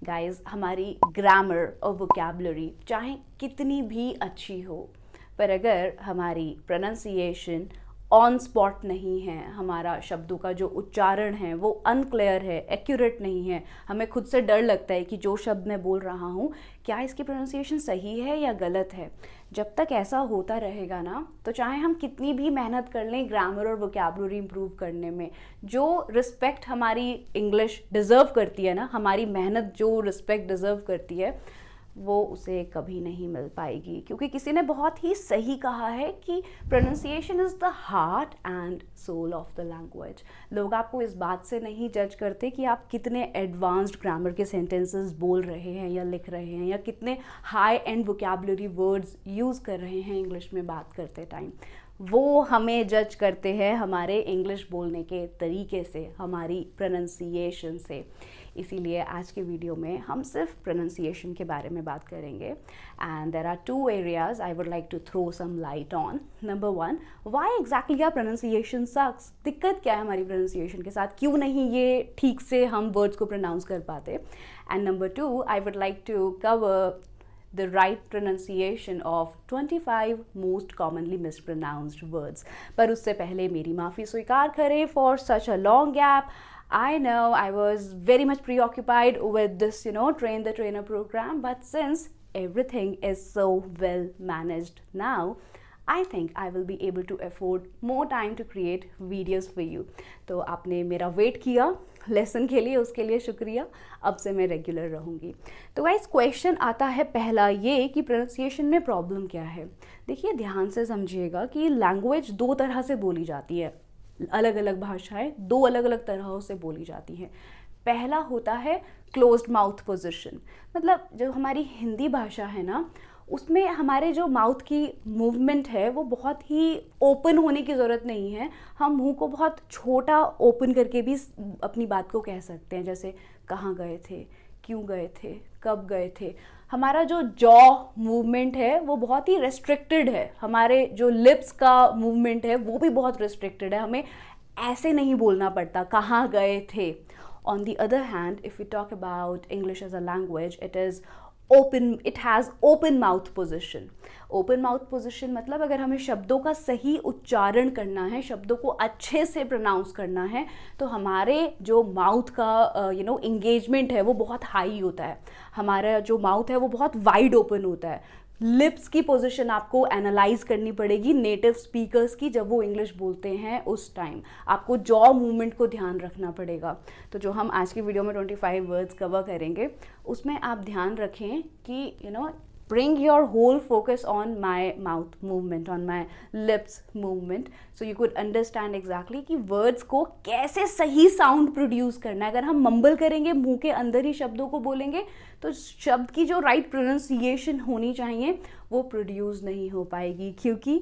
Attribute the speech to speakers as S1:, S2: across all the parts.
S1: Guys, हमारी grammar और vocabulary चाहे कितनी भी अच्छी हो, पर अगर हमारी प्रोनाउंसिएशन ऑन स्पॉट नहीं है, हमारा शब्दों का जो उच्चारण है वो अनक्लियर है, एक्यूरेट नहीं है, हमें खुद से डर लगता है कि जो शब्द मैं बोल रहा हूँ क्या इसकी प्रोनाउंसिएशन सही है या गलत है, जब तक ऐसा होता रहेगा ना, तो चाहे हम कितनी भी मेहनत कर लें ग्रामर और वोकैबुलरी इंप्रूव करने में, जो रिस्पेक्ट हमारी इंग्लिश डिज़र्व करती है ना, हमारी मेहनत जो रिस्पेक्ट डिज़र्व करती है, वो उसे कभी नहीं मिल पाएगी। क्योंकि किसी ने बहुत ही सही कहा है कि pronunciation is the heart and soul of the language. लोग आपको इस बात से नहीं जज करते कि आप कितने एडवांस्ड ग्रामर के सेंटेंसेस बोल रहे हैं या लिख रहे हैं, या कितने high and vocabulary words use कर रहे हैं इंग्लिश में बात करते टाइम। वो हमें जज करते हैं हमारे इंग्लिश बोलने के तरीके से, हमारी प्रोनाउंसिएशन से। इसीलिए आज के वीडियो में हम सिर्फ प्रोनाउंसिएशन के बारे में बात करेंगे, and there are two areas I would like to throw some light on. Number one, why exactly our pronunciation sucks. दिक्कत क्या है हमारी प्रोनाउंसिएशन के साथ, क्यों नहीं ये ठीक से हम वर्ड्स को प्रोनाउंस कर पाते। And number two, I would like to cover the right pronunciation of 25 most commonly mispronounced words. पर उससे पहले मेरी माफ़ी स्वीकार करें for such a long gap. I know I was very much preoccupied with this, train the trainer program, but since everything is so well managed now, I think I will be able to afford more time to create videos for you. तो आपने मेरा wait किया lesson के लिए, उसके लिए शुक्रिया। अब से मैं रेगुलर रहूँगी। तो गाइस, क्वेश्चन आता है पहला ये कि प्रोनाउंसिएशन में प्रॉब्लम क्या है। देखिए, ध्यान से समझिएगा कि लैंग्वेज दो तरह से बोली जाती है, अलग अलग भाषाएं दो अलग अलग तरहों से बोली जाती हैं। पहला होता है क्लोज्ड माउथ पोजिशन, मतलब जो हमारी हिंदी भाषा है ना, उसमें हमारे जो माउथ की मूवमेंट है वो बहुत ही ओपन होने की ज़रूरत नहीं है। हम मुंह को बहुत छोटा ओपन करके भी अपनी बात को कह सकते हैं, जैसे कहाँ गए थे, क्यों गए थे, कब गए थे। हमारा जो जॉ मूवमेंट है वो बहुत ही रेस्ट्रिक्टेड है, हमारे जो लिप्स का मूवमेंट है वो भी बहुत रेस्ट्रिक्टेड है, हमें ऐसे नहीं बोलना पड़ता कहाँ गए थे। On the other hand, if you talk about English as a language, it is open, it has open mouth position. Open mouth position मतलब अगर हमें शब्दों का सही उच्चारण करना है, शब्दों को अच्छे से प्रोनाउंस करना है, तो हमारे जो माउथ का इंगेजमेंट है वो बहुत हाई होता है, हमारा जो माउथ है वो बहुत वाइड ओपन होता है। लिप्स की पोजीशन आपको एनालाइज करनी पड़ेगी नेटिव स्पीकर्स की, जब वो इंग्लिश बोलते हैं उस टाइम आपको जॉ मूवमेंट को ध्यान रखना पड़ेगा। तो जो हम आज की वीडियो में 25 वर्ड्स कवर करेंगे, उसमें आप ध्यान रखें कि bring your whole focus on my mouth movement, on my lips movement, so you could understand exactly कि words को कैसे सही sound produce करना है। अगर हम mumble करेंगे, मुंह के अंदर ही शब्दों को बोलेंगे, तो शब्द की जो right pronunciation होनी चाहिए वो produce नहीं हो पाएगी, क्योंकि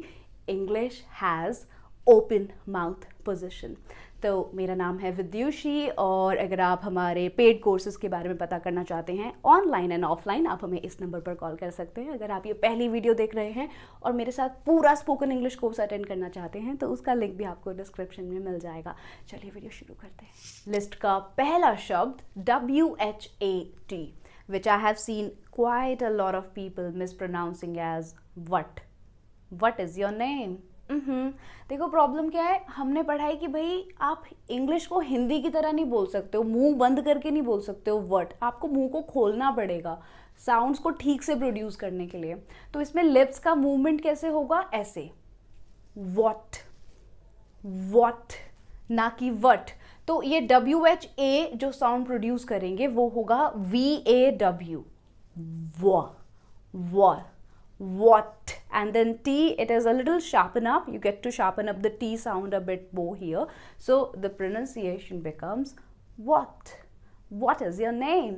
S1: English has open mouth position। तो मेरा नाम है विद्युषी, और अगर आप हमारे पेड कोर्सेज के बारे में पता करना चाहते हैं ऑनलाइन एंड ऑफलाइन, आप हमें इस नंबर पर कॉल कर सकते हैं। अगर आप ये पहली वीडियो देख रहे हैं और मेरे साथ पूरा स्पोकन इंग्लिश कोर्स अटेंड करना चाहते हैं, तो उसका लिंक भी आपको डिस्क्रिप्शन में मिल जाएगा। चलिए वीडियो शुरू करते हैं। लिस्ट का पहला शब्द WHAT, which I have seen quite a lot of people mispronouncing as wat. Wat is your name? देखो, प्रॉब्लम क्या है, हमने पढ़ा है कि भाई आप इंग्लिश को हिंदी की तरह नहीं बोल सकते हो, मुंह बंद करके नहीं बोल सकते हो वट, आपको मुंह को खोलना पड़ेगा साउंड्स को ठीक से प्रोड्यूस करने के लिए। तो इसमें लिप्स का मूवमेंट कैसे होगा, ऐसे वॉट वॉट, ना कि वट। तो ये WHA जो साउंड प्रोड्यूस करेंगे वो होगा VAW, what, and then T, it is a little sharpen up, you get to sharpen up the T sound a bit more here, so the pronunciation becomes what is your name,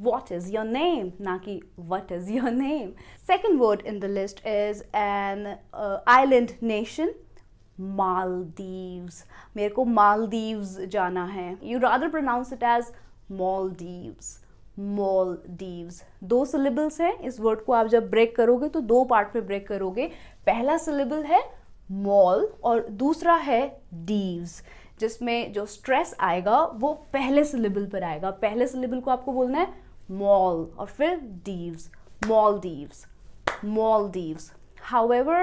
S1: what is your name, na ki what is your name। Second word in the list is an island nation, Maldives। मेरे को Maldives जाना है, you rather pronounce it as Maldives, Maldives। दो syllables हैं, इस word को आप जब ब्रेक करोगे तो दो पार्ट में ब्रेक करोगे। पहला सिलेबल है मॉल और दूसरा है डीव्स, जिसमें जो स्ट्रेस आएगा वो पहले सिलेबल पर आएगा। पहले सिलेबल को आपको बोलना है मॉल, और फिर Deves, Maldives, Maldives. However,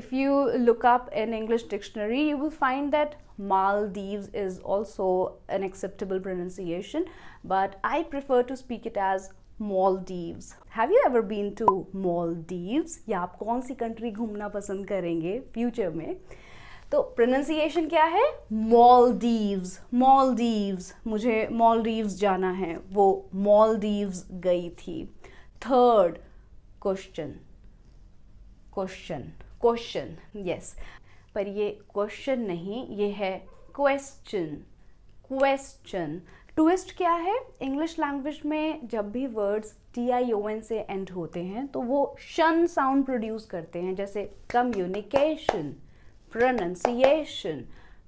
S1: if you look up in English dictionary, you will find that Maldives is also an acceptable pronunciation, but I prefer to speak it as Maldives. Have you ever been to Maldives? या आप कौन सी country घूमना पसंद करेंगे future में? तो pronunciation क्या है? Maldives, Maldives. मुझे Maldives जाना है, वो Maldives गई थी. Third, question, question, question, yes, पर ये क्वेश्चन नहीं, ये है क्वेश्चन, क्वेश्चन. ट्विस्ट क्या है? इंग्लिश लैंग्वेज में जब भी वर्ड्स TION से एंड होते हैं तो वो शन साउंड प्रोड्यूस करते हैं, जैसे कम्युनिकेशन, प्रोनाउंसिएशन,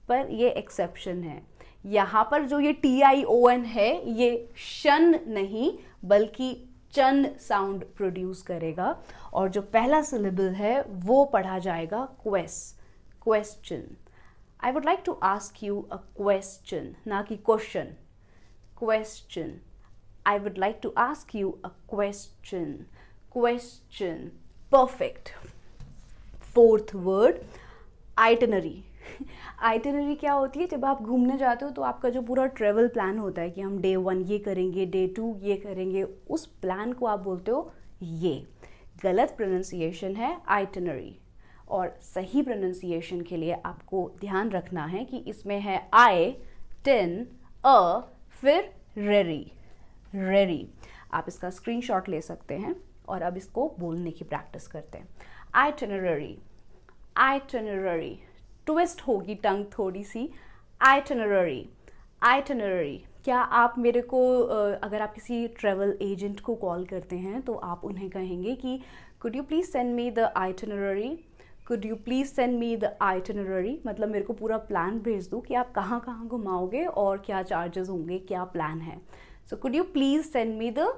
S1: पर ये एक्सेप्शन है. यहाँ पर जो ये TION है ये शन नहीं बल्कि चन साउंड प्रोड्यूस करेगा, और जो पहला सिलेबल है वो पढ़ा जाएगा question. I would like to ask you a question, ना कि question. Question. I would like to ask you a question. Question. Perfect. Fourth word, itinerary. Itinerary क्या होती है? जब आप घूमने जाते हो तो आपका जो पूरा ट्रेवल प्लान होता है कि हम डे 1 ये करेंगे, डे 2 ये करेंगे, उस प्लान को आप बोलते हो ये. गलत प्रोनाउंसिएशन है आइटिनरी, और सही प्रोनाउंसिएशन के लिए आपको ध्यान रखना है कि इसमें है आई, टिन, अ, फिर रेरी, रेरी. आप इसका स्क्रीनशॉट ले सकते हैं और अब इसको बोलने की प्रैक्टिस करते हैं. Itinerary, itinerary. ट्विस्ट होगी टंग थोड़ी सी. Itinerary, itinerary. क्या आप मेरे को अगर आप किसी ट्रैवल एजेंट को कॉल करते हैं तो आप उन्हें कहेंगे कि could you please send me the itinerary, could you please send me the itinerary. मतलब मेरे को पूरा प्लान भेज दो कि आप कहाँ कहाँ घुमाओगे और क्या चार्जेस होंगे, क्या प्लान है. So could you please send me the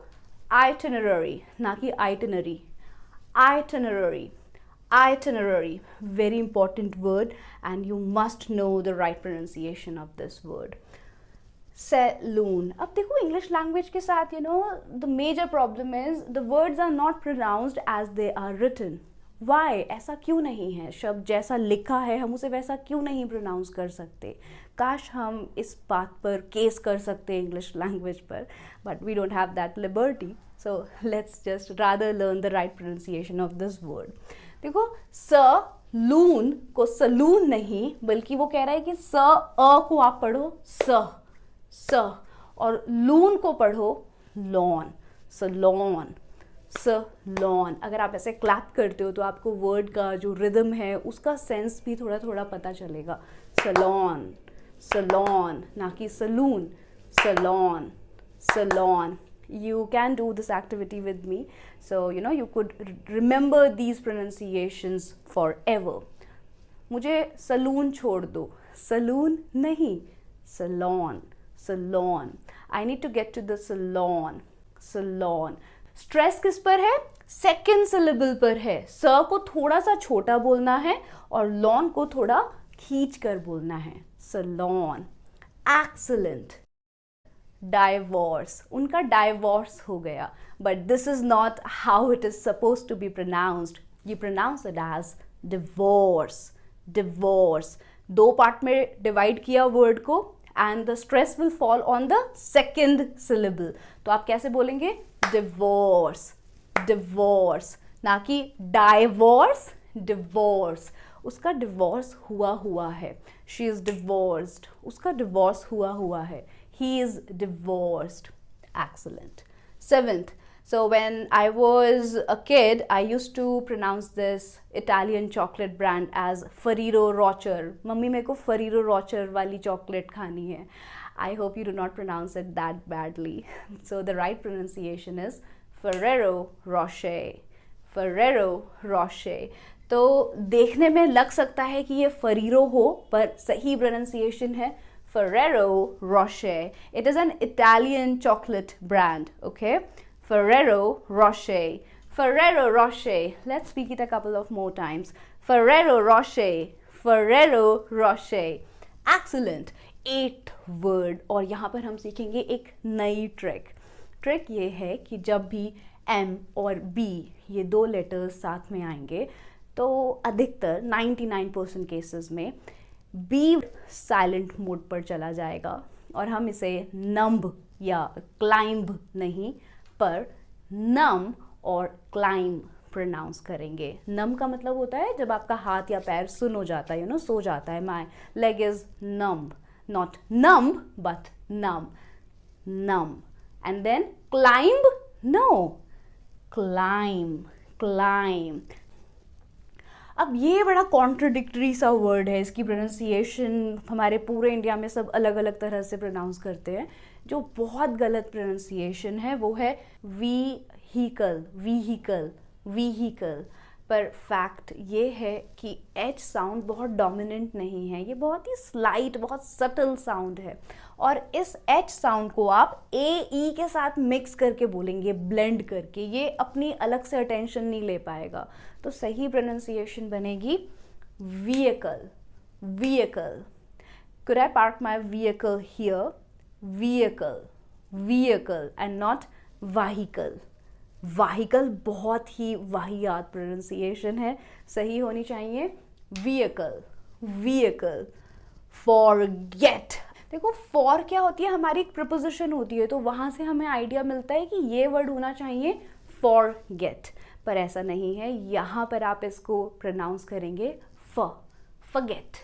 S1: itinerary, ना कि itinerary. Itinerary, itinerary, very important word, and you must know the right pronunciation of this word. Saloon. अब देखो इंग्लिश लैंग्वेज के साथ the major problem is the words are not pronounced as they are written. Why? ऐसा क्यों नहीं है? शब्द जैसा लिखा है हम उसे वैसा क्यों नहीं प्रोनाउंस कर सकते? काश हम इस बात पर केस कर सकते इंग्लिश लैंग्वेज पर, but we don't have that liberty. So let's just rather learn the right pronunciation of this word. देखो, सलून को सलून नहीं बल्कि वो कह रहा है कि अ को आप पढ़ो स, और लून को पढ़ो लॉन, सलॉन, सलॉन. अगर आप ऐसे क्लैप करते हो तो आपको वर्ड का जो रिदम है उसका सेंस भी थोड़ा थोड़ा पता चलेगा. सलॉन, सलॉन, ना कि saloon. Salon, salon. You can do this activity with me, so you could remember these pronunciations forever. मुझे सलून छोड़ दो. सलून नहीं, salon, salon. I need to get to the salon, salon. Stress किस पर है? Second syllable पर है. स को थोड़ा सा छोटा बोलना है और लॉन को थोड़ा खींच कर बोलना है. सलॉन. एक्सीलेंट. डाइवोर्स. उनका डाइवोर्स हो गया, but this is not how it is suppose to be pronounced. You pronounce it as divorce, divorce. दो पार्ट में डिवाइड किया वर्ड को, and the stress will fall on the second syllable. तो आप कैसे बोलेंगे? डिवोर्स, डिवोर्स, ना कि डाइवोर्स, डिवोर्स. उसका डिवोर्स हुआ है. She is divorced. उसका डिवोर्स हुआ है. He is divorced. Excellent. Seventh. So when I was a kid, I used to pronounce this Italian chocolate brand as Ferrero Rocher. Mummy मेरे को Ferrero Rocher वाली chocolate खानी है. I hope you do not pronounce it that badly. So the right pronunciation is Ferrero Rocher. Ferrero Rocher. तो देखने में लग सकता है कि ये Ferrero हो, पर सही pronunciation है Ferrero Rocher. It is an Italian chocolate brand, okay? Ferrero Rocher. Ferrero Rocher. Let's speak it a couple of more times. Ferrero Rocher. Ferrero Rocher. Excellent. 8th word. और यहाँ पर हम सीखेंगे एक नई ट्रिक. ट्रिक ये है कि जब भी M और B ये दो लेटर्स साथ में आएंगे तो अधिकतर 99% केसेस में B साइलेंट मोड पर चला जाएगा और हम इसे नम्ब या क्लाइंब नहीं पर नम और क्लाइंब प्रोनाउंस करेंगे। नम का मतलब होता है जब आपका हाथ या पैर सुन हो जाता है, सो जाता है। My leg is numb, not numb but numb, numb. And then climb, no, climb, climb. अब ये बड़ा कॉन्ट्रडिक्टरी सा वर्ड है, इसकी प्रोनाउंसिएशन हमारे पूरे इंडिया में सब अलग अलग तरह से प्रोनाउंस करते हैं। जो बहुत गलत प्रोनाउंसिएशन है वो है व्हीकल, व्हीकल, व्हीकल। पर फैक्ट ये है कि एच साउंड बहुत डोमिनेंट नहीं है, ये बहुत ही स्लाइट, बहुत सटल साउंड है और इस एच साउंड को आप ए ई के साथ मिक्स करके बोलेंगे, ब्लेंड करके, ये अपनी अलग से अटेंशन नहीं ले पाएगा। तो सही प्रोनाउंसिएशन बनेगी vehicle, vehicle. Could I park my vehicle here? Vehicle, vehicle and not vehicle. Vehicle बहुत ही वाहियात प्रोनाउंसिएशन है, सही होनी चाहिए vehicle, vehicle। Forget, देखो for क्या होती है, हमारी एक प्रपोजिशन होती है, तो वहाँ से हमें आइडिया मिलता है कि ये वर्ड होना चाहिए forget, पर ऐसा नहीं है। यहाँ पर आप इसको प्रोनाउंस करेंगे forget,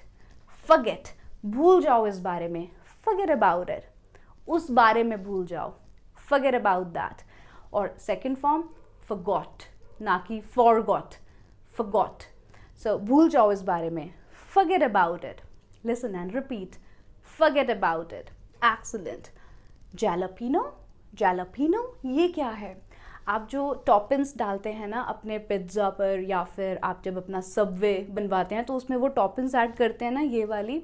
S1: forget। भूल जाओ इस बारे में, forget about it, उस बारे में भूल जाओ, forget about that। और सेकेंड फॉर्म forgot, ना कि forgot, forgot। So भूल जाओ इस बारे में, forget about it। Listen and repeat, forget about it। Excellent। jalapeno, jalapeno ये क्या है? आप जो टॉपिंग्स डालते हैं ना अपने पिज्ज़ा पर, या फिर आप जब अपना सबवे बनवाते हैं तो उसमें वो टॉपिंग्स ऐड करते हैं ना, ये वाली,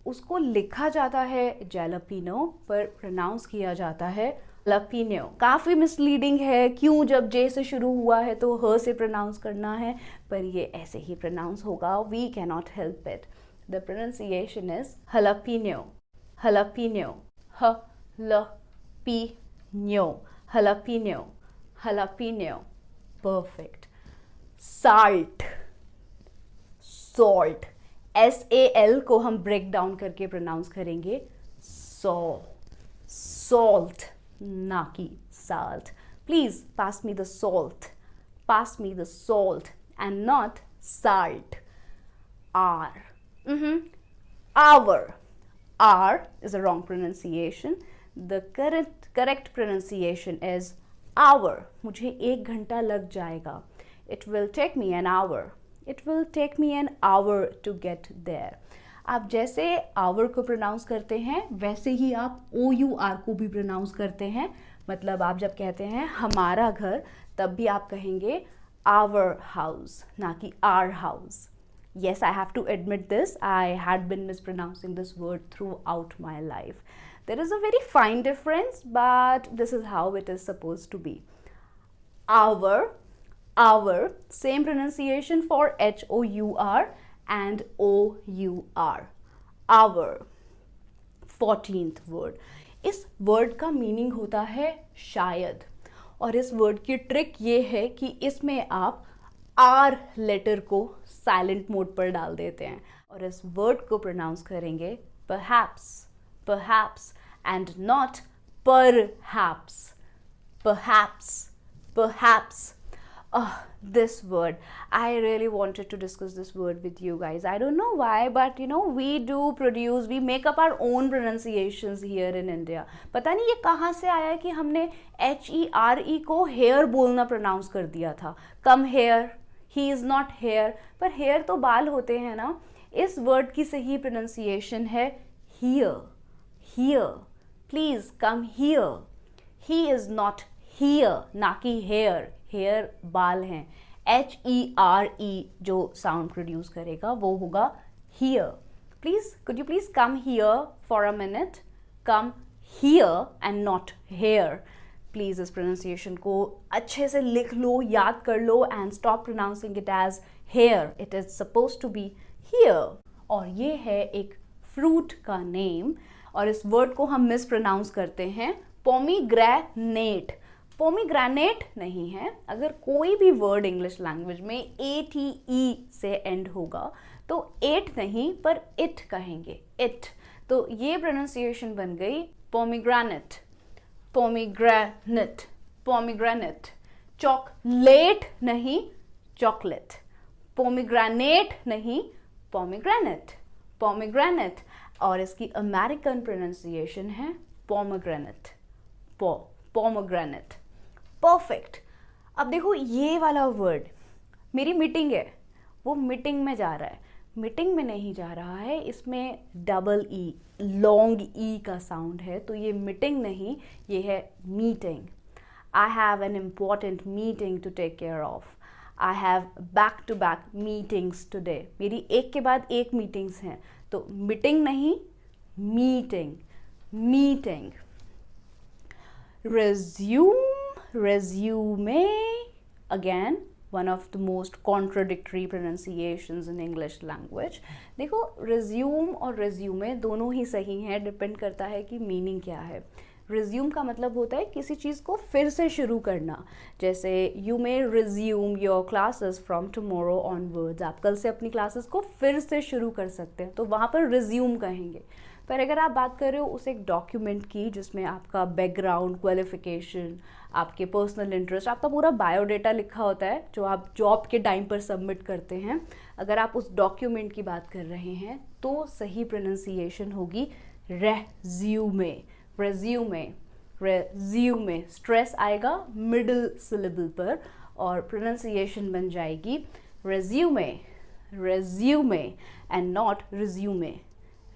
S1: उसको लिखा जाता है जैलापिनो पर प्रोनाउंस किया जाता है लपिनो। काफ़ी मिसलीडिंग है, क्यों, जब जे से शुरू हुआ है तो ह से प्रोनाउंस करना है, पर ये ऐसे ही प्रोनाउंस होगा, we can not help it. The pronunciation is jalapeno, jalapeno, jalapeno, jalapeno, jalapeno. Perfect. Salt, salt, SAL को हम ब्रेक डाउन करके प्रोनाउंस करेंगे सॉल्ट, ना कि salt. Please pass me the salt, pass me the salt and not salt. R, our, R is a wrong pronunciation. The correct pronunciation is hour. मुझे 1 घंटा लग जाएगा. It will take me an hour. It will take me an hour to get there. आप जैसे hour को pronounce करते हैं वैसे ही आप OUR को भी प्रोनाउंस करते हैं। मतलब आप जब कहते हैं हमारा घर, तब भी आप कहेंगे our house, ना कि our house. Yes, I have to admit this. I had been mispronouncing this word throughout my life. There is a very fine difference, but this is how it is supposed to be. Our, same pronunciation for HOUR and OUR. Our. 14th word. इस word का meaning होता है शायद, और इस word की trick ये है कि इसमें आप R लेटर को साइलेंट मोड पर डाल देते हैं और इस वर्ड को प्रोनाउंस करेंगे perhaps, perhaps and not perhaps, perhaps, perhaps. This word, I really wanted to discuss this word with you guys. I don't know why, but we make up our own pronunciations here in India. पता नहीं ये कहाँ से आया कि हमने HERE को hair बोलना प्रोनाउंस कर दिया था. Come here, he is not here, पर hair तो बाल होते हैं ना. इस वर्ड की सही प्रोनाउंसिएशन है here, here. Please come here. He is not here, ना कि hair. hair बाल हैं. HERE जो साउंड प्रोड्यूस करेगा वो होगा here. Please, could you please come here for a minute? Come here and not here. Please इस pronunciation को अच्छे से लिख लो, याद कर लो and stop pronouncing it as here. It is supposed to be here. और ये है एक फ्रूट का नेम और इस वर्ड को हम मिस प्रोनाउंस करते हैं पोमीग्रेनेट, पोमीग्रेनेट नहीं है। अगर कोई भी वर्ड इंग्लिश लैंग्वेज में ATE से एंड होगा तो एट नहीं पर इट कहेंगे, इट। तो ये प्रोनाउंसिएशन बन गई पोमीग्रेनेट, पोमीग्रेनेट, पोमीग्रेनेट। चॉकलेट नहीं चॉकलेट, पोमीग्रेनेट नहीं पोमीग्रेनेट, पोमीग्रेनेट। और इसकी अमेरिकन प्रोनाउंसिएशन है पोमोग्रेनेट, पोमोग्रेनेट। परफेक्ट। अब देखो ये वाला वर्ड, मेरी मीटिंग है, वो मीटिंग में जा रहा है, मीटिंग में नहीं जा रहा है, इसमें डबल ई, लॉन्ग ई का साउंड है, तो ये मीटिंग नहीं, ये है meeting. I have an important meeting to take care of, I have back to back meetings today, मेरी एक के बाद एक मीटिंग्स हैं, तो मीटिंग नहीं meeting, meeting. resume, resume, again one of the most contradictory pronunciations in English language। देखो resume और resume दोनों ही सही हैं, डिपेंड करता है कि मीनिंग क्या है। resume का मतलब होता है किसी चीज़ को फिर से शुरू करना, जैसे you may resume your classes from tomorrow onwards, आप कल से अपनी क्लासेस को फिर से शुरू कर सकते हैं, तो वहाँ पर resume कहेंगे। पर अगर आप बात कर रहे हो उस एक डॉक्यूमेंट की जिसमें आपका बैकग्राउंड, क्वालिफिकेशन, आपके पर्सनल इंटरेस्ट, आपका पूरा बायोडेटा लिखा होता है जो आप जॉब के टाइम पर सबमिट करते हैं, अगर आप उस डॉक्यूमेंट की बात कर रहे हैं तो सही प्रोनाउंसिएशन होगी रेज्यूमे, रेज्यूमे, रेज्यूमे। स्ट्रेस आएगा मिडिल सिलेबल पर और प्रोनाउंसिएशन बन जाएगी resume, resume and not resume,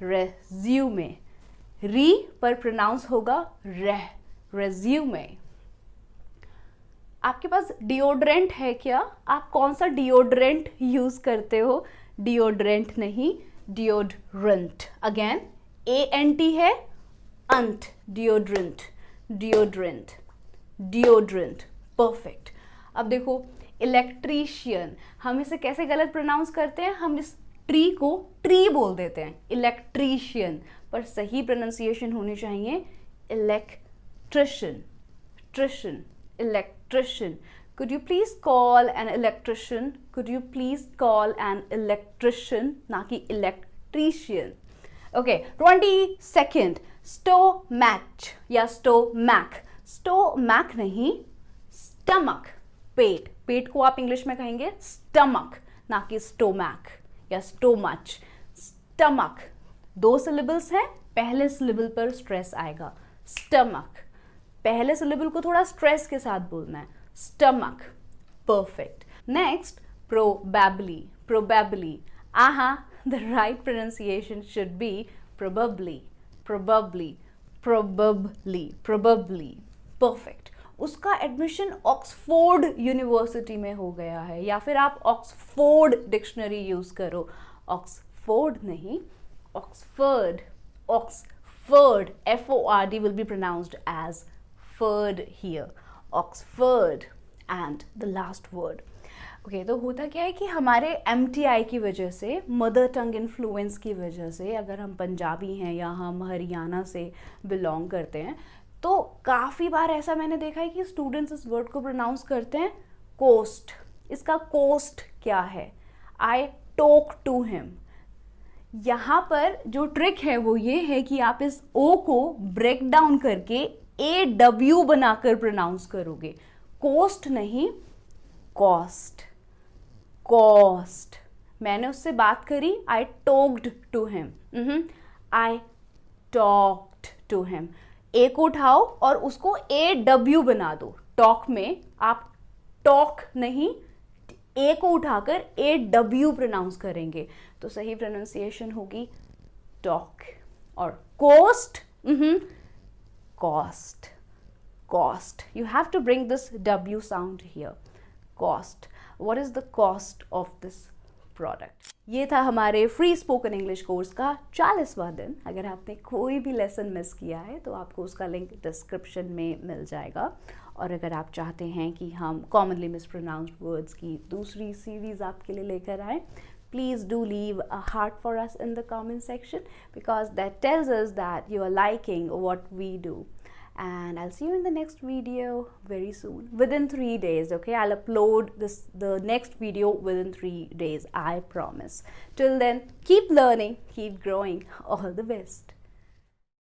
S1: resume. री पर प्रोनाउंस होगा रेह, रेज्यूमे। आपके पास डिओड्रेंट है क्या? आप कौन सा डिओड्रेंट यूज करते हो? डिओड्रेंट नहीं डिओड्रेंट। अगेन ANT है अंत, डिओड्रेंट, डिओड्रेंट, डिओड्रेंट। परफेक्ट। अब देखो इलेक्ट्रीशियन, हम इसे कैसे गलत प्रोनाउंस करते हैं? हम इस ट्री को ट्री बोल देते हैं, इलेक्ट्रीशियन, पर सही प्रोनाउंसिएशन होनी चाहिए electrician, trician, electrician. Could you please call an electrician? Could you please call an electrician? ना कि electrician. Okay, 22nd, stomach या stomach, stomach नहीं stomach, पेट, पेट को आप इंग्लिश में कहेंगे stomach, ना कि stomach या stomach, stomach। दो सिलेबल्स हैं, पहले सिलेबल पर स्ट्रेस आएगा, stomach। पहले सिलेबल को थोड़ा स्ट्रेस के साथ बोलना है, stomach। Perfect. Next, probably, probably। the right pronunciation should be probably, probably, probably, probably। Perfect. उसका एडमिशन ऑक्सफोर्ड यूनिवर्सिटी में हो गया है, या फिर आप ऑक्सफोर्ड डिक्शनरी यूज करो, ऑक्सफोर्ड नहीं Oxford, Oxford, FORD will be pronounced as ford here, Oxford। and the last word, okay, तो होता क्या है कि हमारे MTI की वजह से, मदर टंग इन्फ्लुएंस की वजह से, अगर हम पंजाबी हैं या हम हरियाणा से बिलोंग करते हैं, तो काफ़ी बार ऐसा मैंने देखा है कि स्टूडेंट्स इस वर्ड को प्रोनाउंस करते हैं कोस्ट। इसका कोस्ट क्या है? I talk to him. यहाँ पर जो ट्रिक है वो ये है कि आप इस ओ को ब्रेक डाउन करके AW बनाकर प्रोनाउंस करोगे, कोस्ट नहीं कॉस्ट, कॉस्ट। मैंने उससे बात करी, I talked to him, I talked to him. A को उठाओ और उसको AW बना दो, टॉक में आप टॉक नहीं, ए को उठाकर AW प्रोनाउंस करेंगे, तो सही प्रोनाउंसिएशन होगी टॉक। और cost, cost, cost. You have to bring this W sound here, cost. What is the cost of this product? ये था हमारे फ्री स्पोकन इंग्लिश कोर्स का 40वां दिन। अगर आपने कोई भी लेसन मिस किया है तो आपको उसका लिंक डिस्क्रिप्शन में मिल जाएगा। और अगर आप चाहते हैं कि हम कॉमनली मिसप्रोनाउंस्ड वर्ड्स की दूसरी सीरीज़ आपके लिए लेकर आए, please do leave a heart for us in the comment section, because that tells us that you are liking what we do. and I'll see you in the next video very soon, within 3 days. Okay, I'll upload the next video within 3 days, I promise. Till then, keep learning, keep growing. All the best.